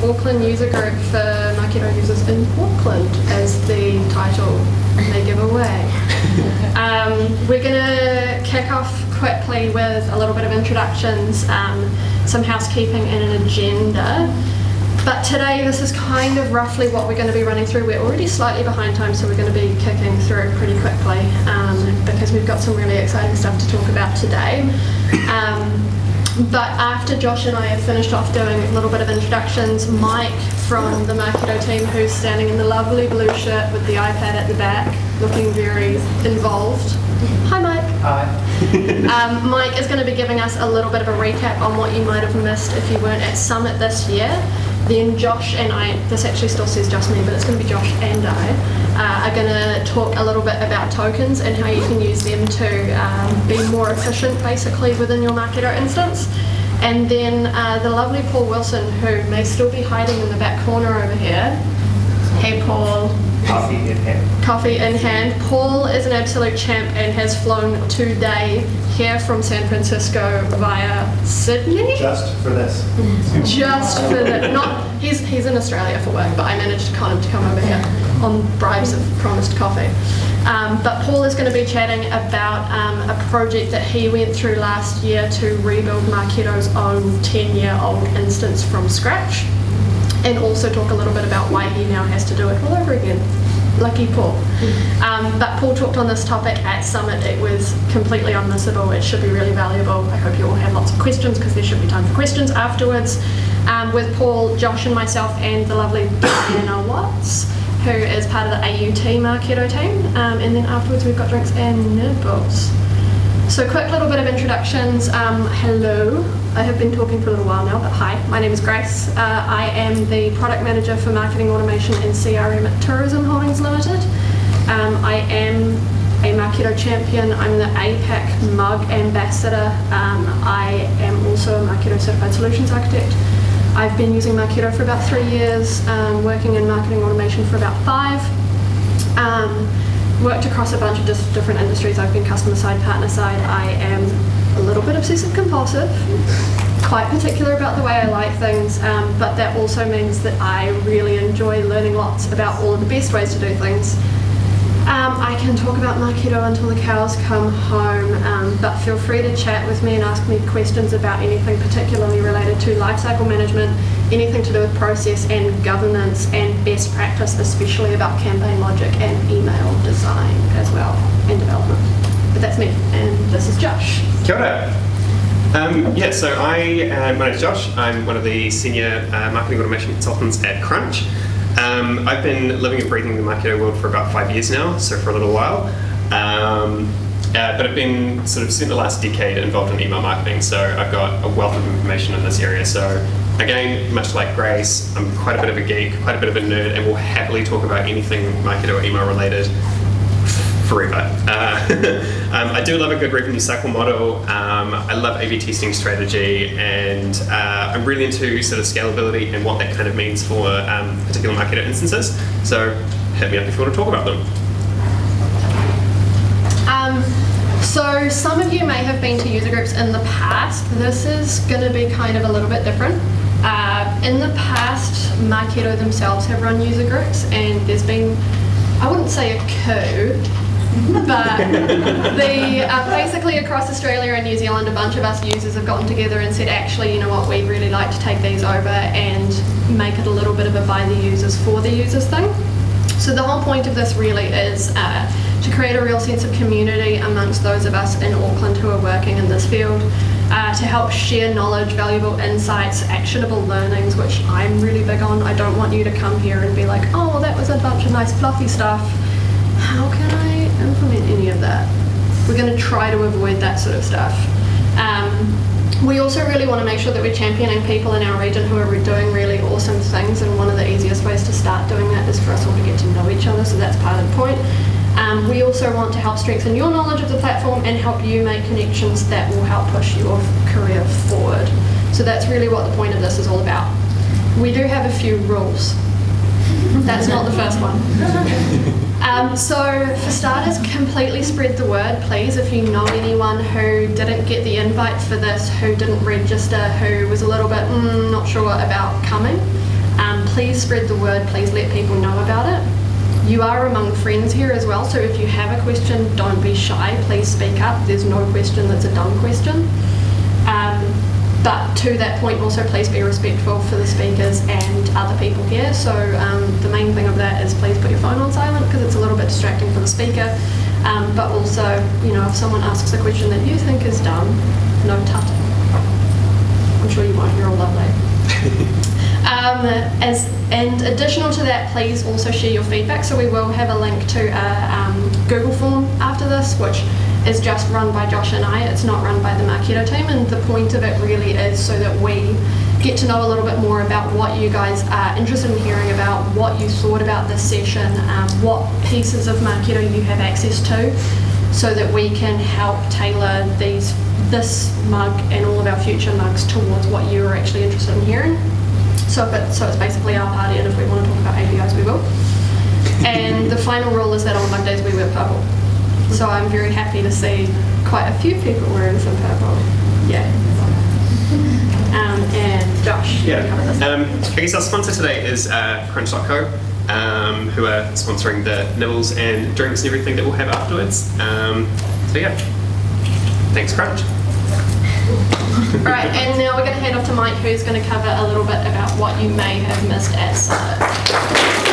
Auckland User Group for Marketo Users in Auckland, as the title may give away. We're going to kick off quickly with a little bit of introductions, some housekeeping and an agenda. But today this is kind of roughly what we're going to be running through. We're already slightly behind time, so we're going to be kicking through pretty quickly because we've got some really exciting stuff to talk about today. But after Josh and I have finished off doing a little bit of introductions, Mike from the Marketo team, who's standing in the lovely blue shirt with the iPad at the back, looking very involved. Hi, Mike. Hi. Mike is going to be giving us a little bit of a recap on what you might have missed if you weren't at Summit this year. Then Josh and I, this actually still says just me, but it's going to be Josh and I, are going to talk a little bit about tokens and how you can use them to be more efficient, basically, within your Marketo instance. And then the lovely Paul Wilson, who may still be hiding in the back corner over here. Hey, Paul. Coffee in hand. Coffee in hand. Paul is an absolute champ and has flown today here from San Francisco via Sydney. Just for this. Just for the, he's in Australia for work, but I managed to con him to come over here on bribes of promised coffee. But Paul is going to be chatting about a project that he went through last year to rebuild Marketo's own 10-year-old instance from scratch, and also talk a little bit about why he now has to do it all over again. Lucky Paul. But Paul talked on this topic at Summit. It was completely unmissable. It should be really valuable. I hope you all have lots of questions, because there should be time for questions afterwards. With Paul, Josh and myself and the lovely Diana Watts, who is part of the AUT Marketo team. And then afterwards we've got drinks and nibbles. So quick little bit of introductions. Hello. I have been talking for a little while now, but hi, my name is Grace. I am the product manager for marketing automation and CRM at Tourism Holdings Limited. I am a Marketo champion. I'm the APAC mug ambassador. I am also a Marketo certified solutions architect. I've been using Marketo for about 3 years, working in marketing automation for about 5. Worked across a bunch of different industries. I've been customer side, partner side. I am a little bit obsessive compulsive, quite particular about the way I like things, but that also means that I really enjoy learning lots about all of the best ways to do things. I can talk about Marketo until the cows come home, but feel free to chat with me and ask me questions about anything particularly related to lifecycle management, anything to do with process and governance and best practice, especially about campaign logic and email design as well, and development. But that's me, and this is Josh. Kia ora. So my name's Josh. I'm one of the senior marketing automation consultants at Crunch. I've been living and breathing the Marketo world for about 5 years now, so for a little while. But I've been spent the last decade involved in email marketing, so I've got a wealth of information in this area. So again, much like Grace, I'm quite a bit of a geek, quite a bit of a nerd, and will happily talk about anything Marketo or email related forever. I do love a good revenue cycle model. I love A/B testing strategy, and I'm really into scalability and what that kind of means for particular Marketo instances. So hit me up if you want to talk about them. So some of you may have been to user groups in the past. This is going to be kind of a little bit different. In the past, Marketo themselves have run user groups, and there's been, I wouldn't say a coup, but basically across Australia and New Zealand, a bunch of us users have gotten together and said, actually, you know what, we'd really like to take these over and make it a little bit of a by the users for the users thing. So the whole point of this really is to create a real sense of community amongst those of us in Auckland who are working in this field, to help share knowledge, valuable insights, actionable learnings, which I'm really big on. I don't want you to come here and be like, oh, well, that was a bunch of nice fluffy stuff. How can I implement any of that? We're going to try to avoid that sort of stuff. We also really want to make sure that we're championing people in our region who are doing really awesome things, and one of the easiest ways to start doing that is for us all to get to know each other, so that's part of the point. We also want to help strengthen your knowledge of the platform and help you make connections that will help push your career forward. So that's really what the point of this is all about. We do have a few rules. That's not the first one. So for starters, completely spread the word, please. If you know anyone who didn't get the invite for this, who didn't register, who was a little bit not sure about coming, Please spread the word, please let people know about it. You are among friends here as well, so if you have a question, don't be shy, please speak up. There's no question that's a dumb question. But to that point, also please be respectful for the speakers and other people here. So the main thing of that is please put your phone on silent because it's a little bit distracting for the speaker. But also, you know, if someone asks a question that you think is dumb, no tutting. I'm sure you won't, you're all lovely. And additional to that, please also share your feedback. So we will have a link to a Google form after this, which is just run by Josh and I. It's not run by the Marketo team, and the point of it really is so that we get to know a little bit more about what you guys are interested in hearing about, what you thought about this session, what pieces of Marketo you have access to, so that we can help tailor this mug and all of our future mugs towards what you are actually interested in hearing. So it's basically our party, and if we want to talk about APIs, we will. And the final rule is that on Mondays we wear purple. So I'm very happy to see quite a few people wearing some purple. Yeah. And Josh, Yeah. cover this. I guess our sponsor today is Crunch.co, who are sponsoring the nibbles and drinks and everything that we'll have afterwards. So yeah, thanks Crunch. Right, and now we're going to hand off to Mike, who's going to cover a little bit about what you may have missed at Samford.